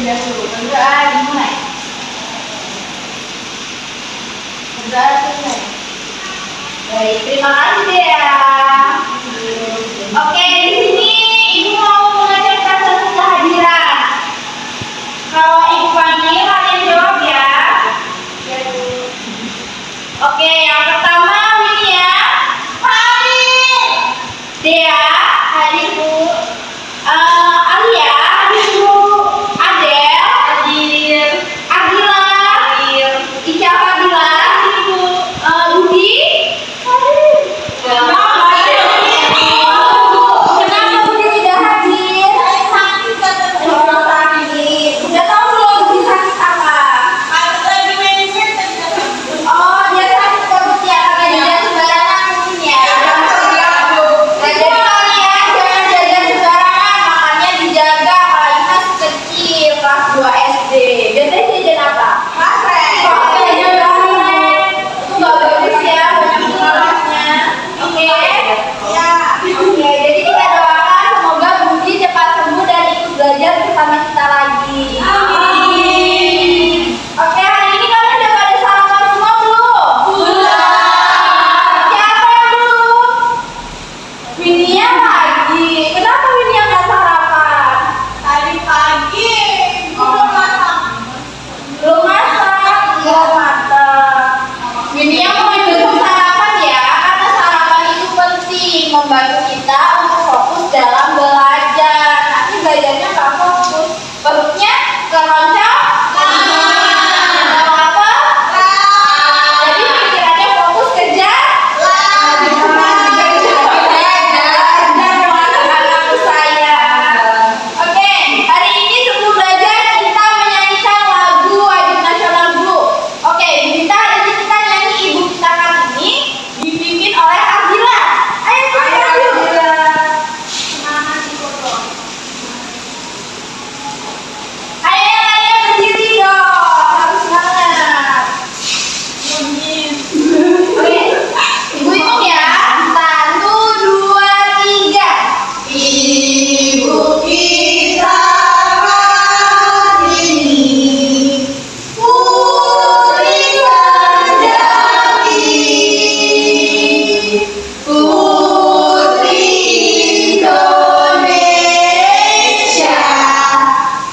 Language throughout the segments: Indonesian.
jelas dulu. Kedua, dimulai. Kedua, selesai. Baik, terima kasih Dea. Oke, di sini Ibu mau mengajarkan satu kehadiran. Kalau Ibu panggil, kalian jawab ya. Oke, yang pertama Winia. Hadir. Dea, hadir Bu. Alia, hadir Bu. Adel, hadir. Agila, hadir. Ica Fadila, hadir Bu. Budi, hadir. Kenapa Budi tidak hadir? Saya sakit katanya. Udah tahu belum Budi sakit apa? Lagi medicine. Oh, dia sakit perut ya, karena dia sembarangan minumnya. Nah, jadi kalian jangan jajan sembarangan, makannya dijaga. Apalagi masih kecil, kelas 2 SD. Biasanya jajan apa? Pasrek. Itu nggak bagus ya, banyak lemaknya. Oke? Ya. Oke, jadi kita doakan semoga Budi cepat sembuh dan ikut belajar bersama kita lagi. Amin. Oke, hari ini kalian udah pada sarapan semua belum? Sudah. Siapa yang belum? Winia lagi. Kenapa Winia nggak sarapan? Tadi pagi belum masak. Belum masak, belum masak. Winia mau ikut sarapan ya, karena sarapan itu penting membantu kita untuk fokus dalam belajar. Nanti belajarnya nggak fokus, perutnya keroncong. Apa? Jadi pikirannya fokus kerja. Anakku sayang. Oke, hari ini sebelum belajar kita menyanyikan lagu wajib nasional dulu. Oke, kita hari ini kita nyanyi Ibu Kita Kartini dipimpin oleh Agila. Ayo kita Agila. Semangat di foto. Ayo kalian berdiri dong, harus semangat. Oke, Ibu hitung ya. 1, 2, 3. Ibu kita Kartini, Putri Sejati, Putri Indonesia,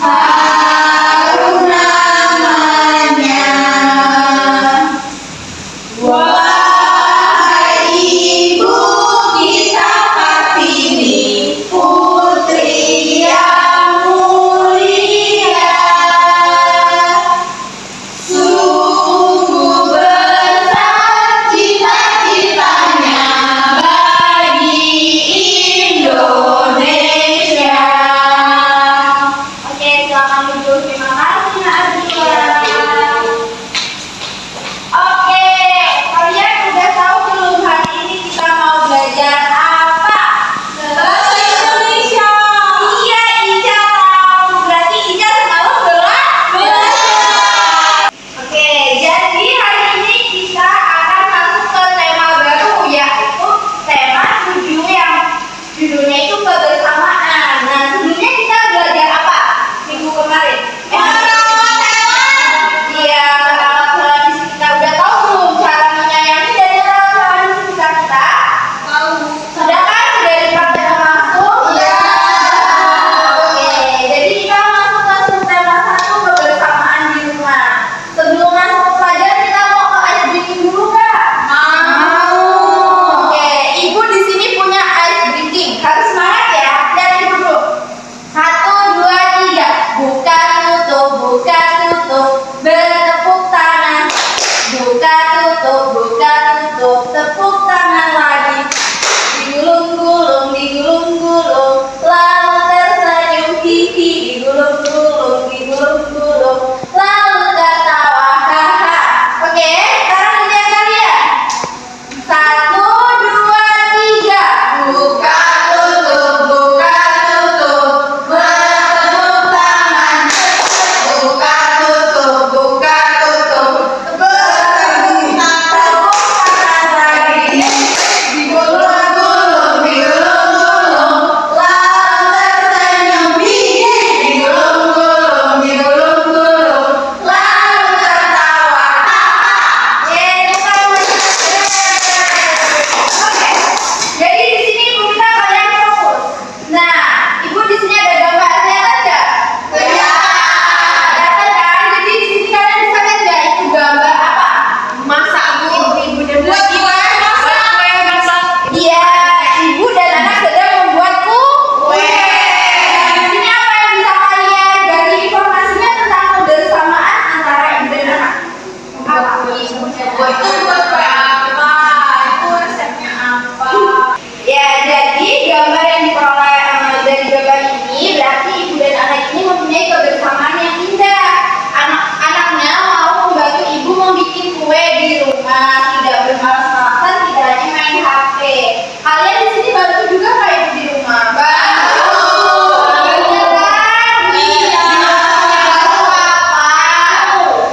harum namanya. Wahai Ibu Kita Kartini, putri yang mulia, sungguh besar cita-citanya bagi Indonesia. Oke, silakan duduk. Terima kasih Nak Agila. Oke, kalian udah tahu belum hari ini kita mau belajar apa? Bahasa Indonesia. Iya, Ica tahu. Berarti Ica semalam belajar. Oke, jadi hari ini kita akan masuk ke tema baru, yaitu tema 7 yang judulnya itu kebersamaan. Nah, sebelumnya kita belajar apa? Minggu kemarin. Iya, merawat hewan di sekitar. Udah tahu belum cara menyayangi dan merawat hewan di sekitar kita? Tahu. Sudah kan? Sudah dipraktekkan langsung? Iya. Oke, jadi kita masuk ke subtema 1, kebersamaan di rumah. Sebelum masuk ke pelajaran, kita mau ke ice breaking dulu nggak? Mau. Oke, Ibu di sini punya ice breaking. Harus semangat ya. Nah, tidak bermalas-malasan, tidak hanya main HP. Kalian di sini bantu juga nggak ibu di rumah? Bantu. Iya kan? Iya. Bantu apa?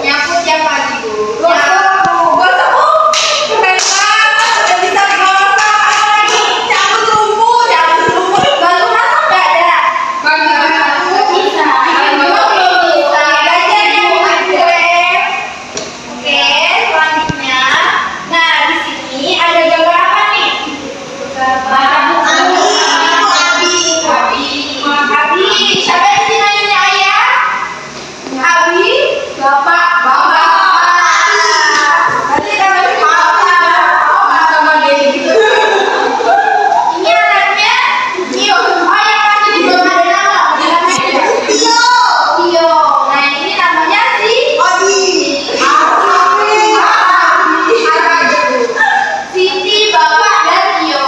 Nyapu tiap pagi bu. Gosok. Keren banget. Udah bisa gosok. Apa lagi? Cabut rumput. Bantu masak nggak ada? Bantu. Bisa. Bisa. Belajar ya bu. Oke, selanjutnya. Nah, di sini ada gambar apa nih? Abi. Siapa di sini namanya ayah? Abi. Bapak. Berarti namanya Bapak. Sama dia gitu. Ini anaknya Tio. Oh, yang pasti di belum ada nama. Namanya Tio. Nah, ini namanya si Siti, Bapak, dan Tio.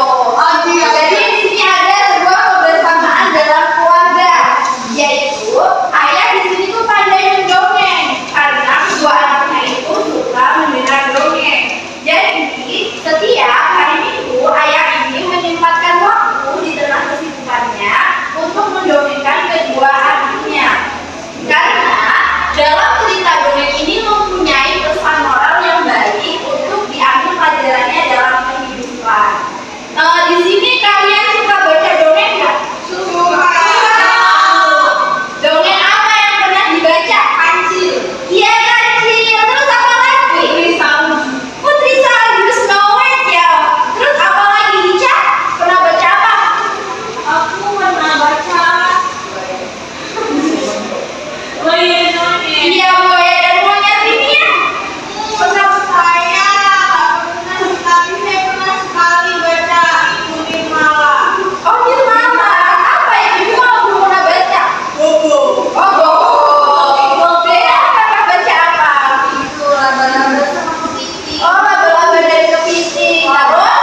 Jadi di sini ada sebuah kebersamaan dalam keluarga, yaitu ayah di sini tuh pandai mendongeng karena kedua anaknya itu suka mendengar dongeng. Jadi setiap hari Minggu ayah ini menyempatkan waktu di tengah kesibukannya untuk mendongengkan kedua adiknya. Karena dalam cerita dongeng ini mempunyai pesan moral yang baik untuk diambil pelajarannya dalam kehidupan. Di sini kalian suka baca dongeng nggak? Suka. Dongeng apa yang pernah dibaca? Kancil. Iya kancil. Terus apa lagi? Putri Salju, Snow White ya. Terus apa lagi Ica? Pernah baca apa? Aku pernah baca. Iya buaya dan monyet ini ya. Pernah saya tapi saya pernah sekali baca Ikutin Malam. Oh Ikutin Malam. Apa itu? Malam belum pernah baca. Bobo. Oh Bobo. Dea pernah baca apa? Itu laba-laba sama kepiting. Oh laba-laba dari kepiting. Terus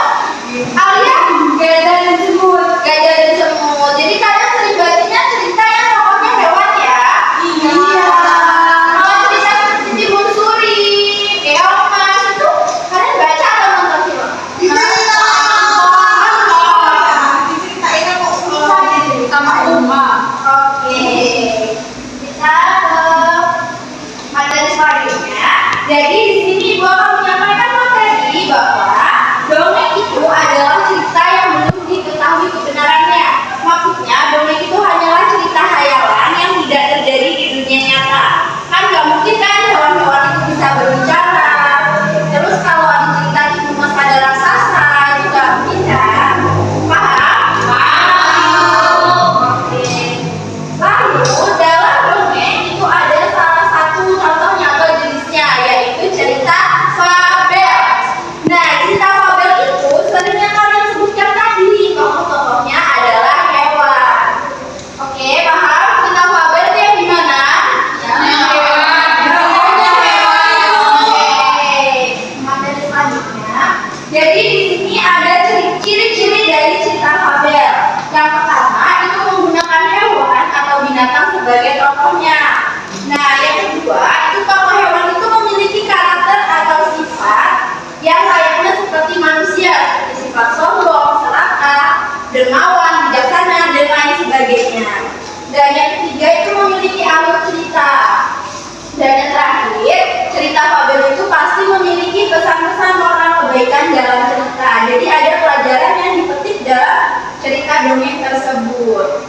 Alia gajah dan semut. Gajah dan semut. Jadi kalian sering bacanya cerita yang tokohnya hewan ya? Iya. Kalau cerita Timun Suri, Keong Mas itu kalian baca atau nonton film? Sama Uma. Oke. Kita ke materi selanjutnya. Jadi di sini Ibu akan menyampaikan materi bahwa dongeng itu adalah cerita yang belum diketahui kebenarannya. Maksudnya dongeng itu hanyalah cerita hayalan yang tidak terjadi di dunia nyata. Kan nggak mungkin kan hewan-hewan itu bisa berbicara. Terus kalau ada cerita di rumah ada raksasa itu nggak mungkin kan? Paham? Oke. Lalu dalam dongeng itu ada salah satu contohnya atau jenisnya yaitu cerita fabel. Nah, cerita fabel itu sering yang kalian sebutkan tadi, tokoh-tokohnya adalah hewan. Oke, paham? Cerita fabel itu yang gimana? Materi selanjutnya. Jadi di sini ada ciri-ciri dari cerita fabel. Yang pertama itu menggunakan hewan atau binatang sebagai tokohnya. Nah, yang kedua itu tokoh hewan itu memiliki karakter atau sifat yang layaknya seperti manusia, seperti sifat sombong, serakah, dermawan, bijaksana, dan lain sebagainya. Dan yang ketiga itu memiliki alur cerita. Dan yang terakhir, cerita fabel itu pasti memiliki pesan-pesan moral kebaikan dalam cerita. Jadi ada pelajaran yang dipetik dalam cerita dongeng tersebut.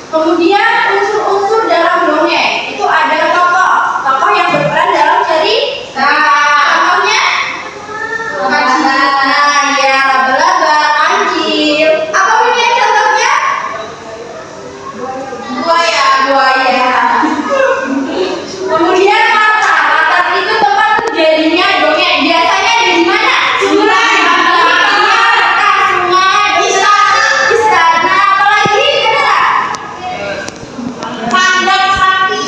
Kemudian unsur-unsur dalam dongeng itu ada tokoh yang berperan dalam cerita. Contohnya? Nah, ya laba-laba, kancil. Apa punya contohnya? Buaya. Kemudian latar itu tempat terjadinya dongeng. Biasanya di mana? Sungai, istana, apalagi ada nggak? Kandang sapi.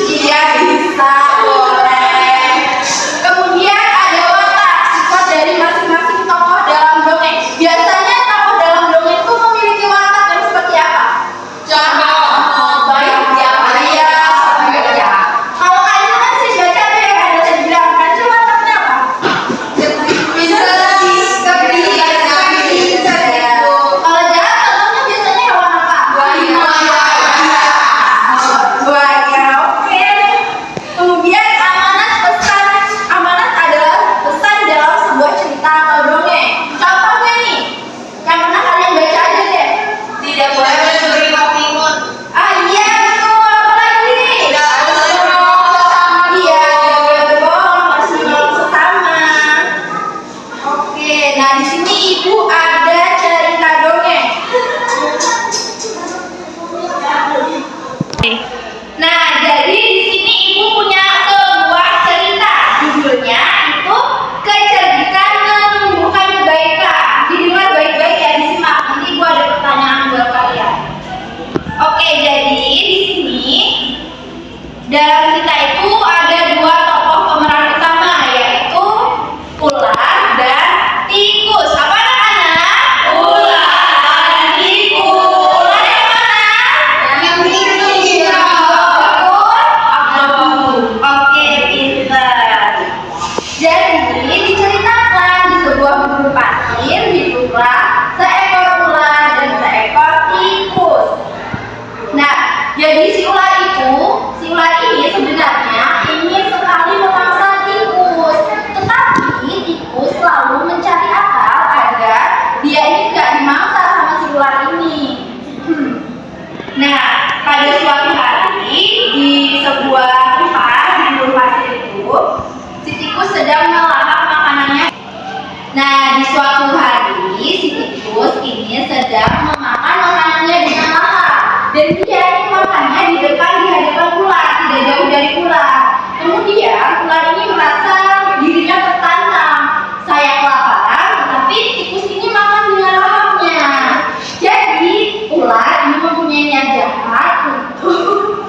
mempunyai niat jahat untuk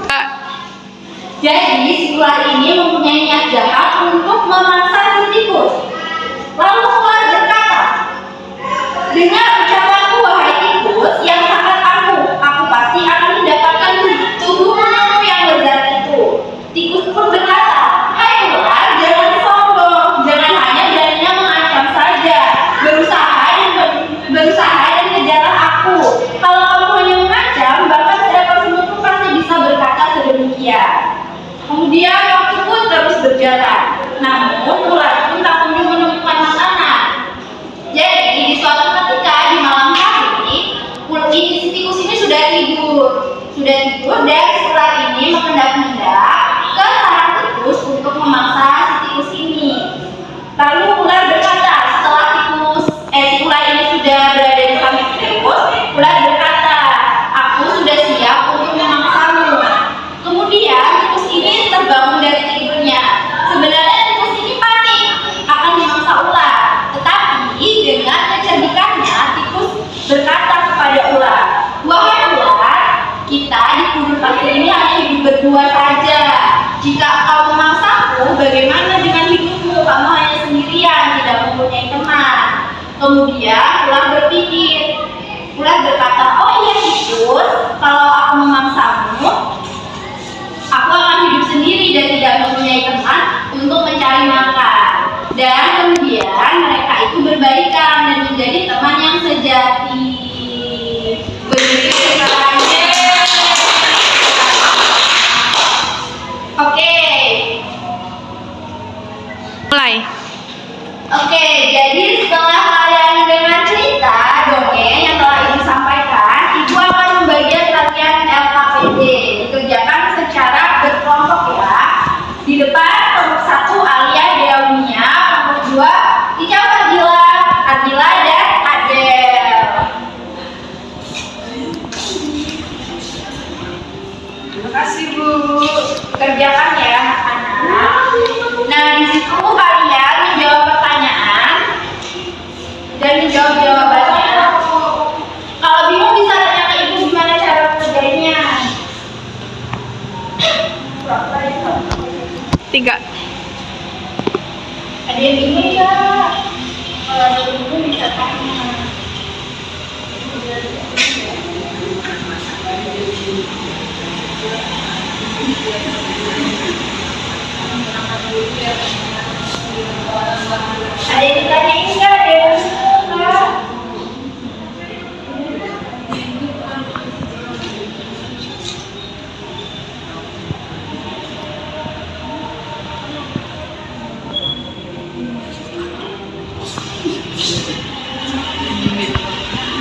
jadi si ular ini mempunyai niat jahat untuk memangsa si tikus. Lalu ular berkata, "Dengar ucapanku wahai tikus yang sangat angkuh, aku pasti akan mendapatkan tubuhmu yang lezat itu." Tikus pun berkata, "Hai ular, jangan sombong, jangan hanya beraninya mengancam saja. Berusaha dan kejarlah aku. Kalau kamu hanya mengancam, bahkan seekor semut pun pasti bisa berkata sedemikian." Kemudian waktu pun terus berjalan. Namun ular pun tak kunjung menemukan makanan. Jadi di suatu ketika di malam hari, si tikus ini sudah tidur dan ular ini mengendap-endap ke sarang tikus untuk memangsa si tikus ini. Lalu ular berkata, setelah si ular ini sudah berada di samping tikus, ular berkata, "Aku sudah siap untuk memangsamu." Kemudian tikus ini terbangun dari tidurnya. Sebenarnya tikus ini panik akan dimangsa ular, tetapi dengan kecerdikannya tikus berkata kepada ular, "Wahai ular, kita di gurun pasir ini hanya hidup berdua saja. Jika kau memangsaku, bagaimana dengan hidupmu? Kamu hanya sendirian, tidak mempunyai teman." Kemudian ular berpikir. Ular berkata, "Oh iya tikus, kalau aku memangsamu, aku akan hidup sendiri dan tidak mempunyai teman untuk mencari makan." Dan kemudian mereka itu berbaikan dan menjadi teman yang sejati. Begitu ceritanya. Oke. Mulai. Oke, jadi setelah kalian mendengar cerita dongeng yang telah Ibu sampaikan, Ibu akan membagikan latihan LKPD. Dikerjakan secara berkelompok ya. Di depan kelompok 1 Alia Deaunia, kelompok 2 Icau Adila dan Adel. Terima kasih Bu. Kerjakan ya anak-anak. Nah, di situ kalian menjawab pertanyaan dan menjawab jawabannya. Kalau bingung bisa tanya ke Ibu gimana cara kerjanya. 3. Ada yang bingung ya? Kalau ada yang bingung bisa tanya. Ada yang ditanyain nggak? Ada yang bingung nggak?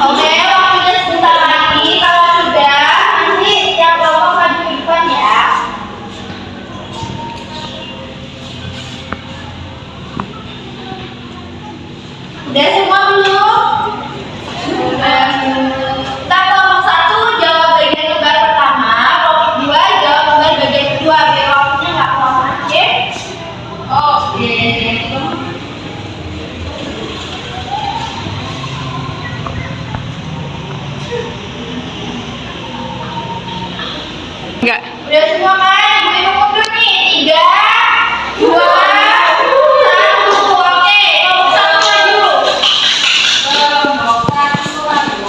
Oke, waktunya sebentar lagi. Kalau sudah, nanti yang kelompok maju ke depan ya. Udah semua belum? Udah. Kita kelompok 1 jawab bagian lembar pertama, kelompok 2 jawab lembar bagian kedua. Biar waktunya nggak lama, oke? Oke. Enggak. Udah semua kan? Ibu mundur nih. 3, 2, 1. Oke, kelompok 1 maju.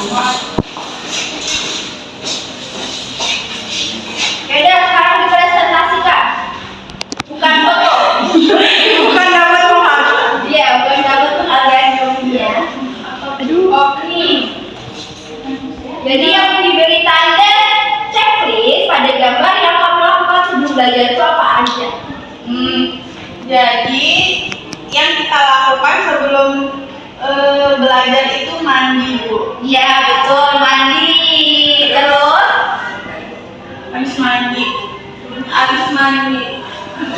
Oke, udah sekarang dipresentasikan. Bukan foto. Bukan dapat mahal. Iya, bukan dapat penghargaan dongengnya. Oke. Jadi yang diberi tanda checklist pada gambar yang kamu lakukan sebelum belajar itu apa aja? Jadi yang kita lakukan sebelum belajar itu mandi Bu. Iya betul, mandi. Terus Habis mandi.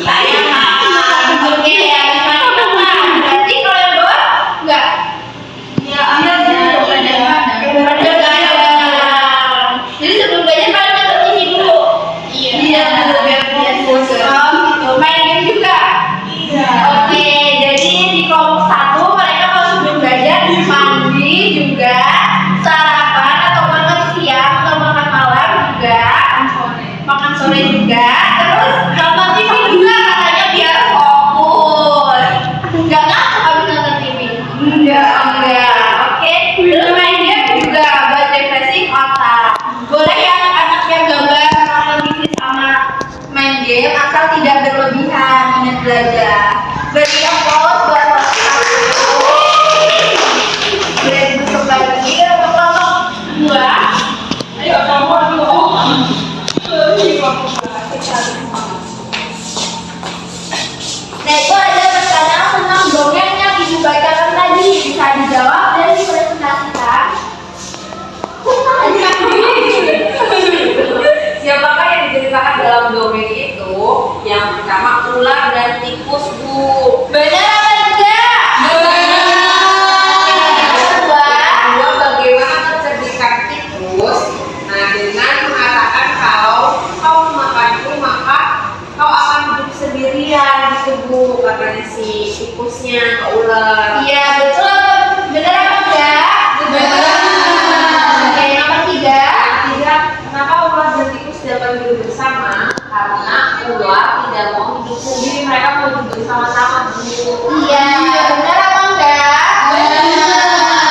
saya makan. Oke, habis mandi makan. Berarti kalau yang bawah enggak? Ya ambil dulu Kadang-kadang. Jadi sebelum belajar paling nonton TV dulu. Iya, biar seger. Gitu. Main game juga. Iya. Oke, jadi di kelompok 1 mereka kalau sebelum belajar mandi juga, sarapan atau makan siang atau makan malam belajar. Beri aplaus buat beri kembali untuk kelompok 2. Ayo kamu dulu. Nah, itu ada pertanyaan tentang dongeng yang Ibu bacakan tadi. Bisa dijawab dan dipresentasikan. Siapakah yang diceritakan dalam dongeng itu? Yang pertama ular dan tikus, Bu. Benar apa tidak? Yang kedua, Kedua, bagaimana mencerdikan tikus? Nah, dengan mengatakan kalau kau memakanku maka kau akan hidup sendirian, gitu Bu, katanya si tikusnya ke ular. iya betul apa? Benar apa tidak? Benar. Oke, nomor 3. Tidak, kenapa ular dan tikus dapat hidup bersama? Karena ular tidak mau hidup sendiri, mereka mau hidup bersama-sama, Bu. Iya, benar apa enggak? Benar.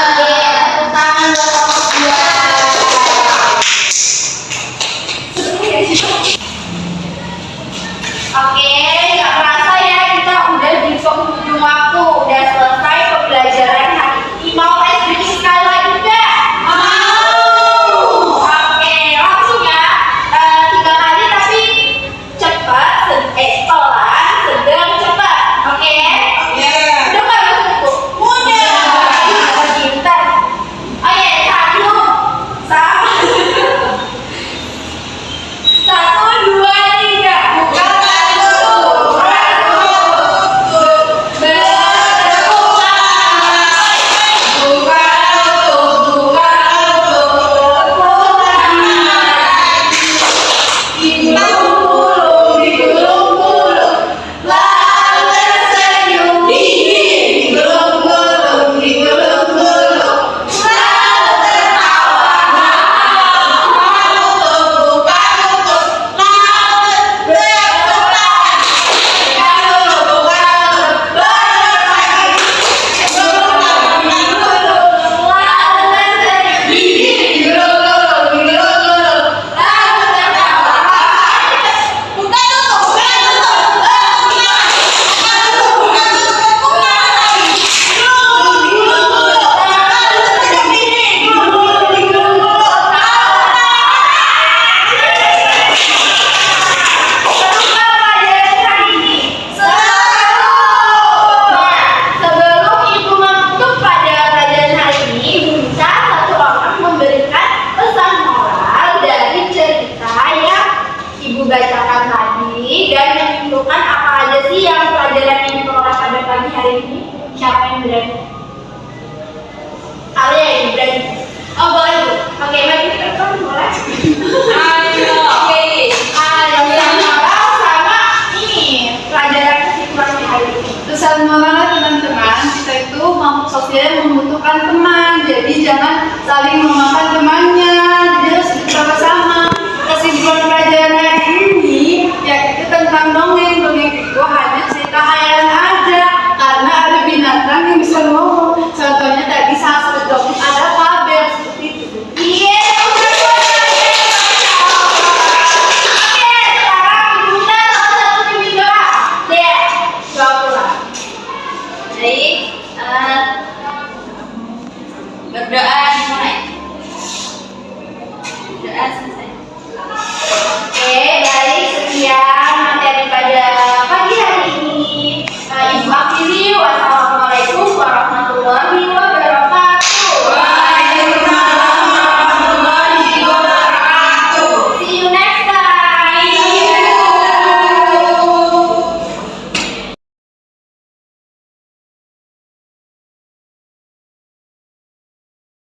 Oke, tepuk tangan buat kelompok 2. Oke, nggak kerasa ya kita udah di penghujung waktu, udah selesai pembelajaran hari ini. Mau ice cream sekali lagi nggak? Mau. Oke, langsung ya. 3 kali tapi cepat, pelan, sedang, cepat. Oke? Udah nggak bisa itu? Udah. Pintar. Oke, 1, 2, 3. Bukan. Sebelum Ibu menutup pada pelajaran hari ini, Ibu minta satu orang memberikan pesan moral dari cerita yang Ibu bacakan tadi dan menyimpulkan apa aja sih yang pelajaran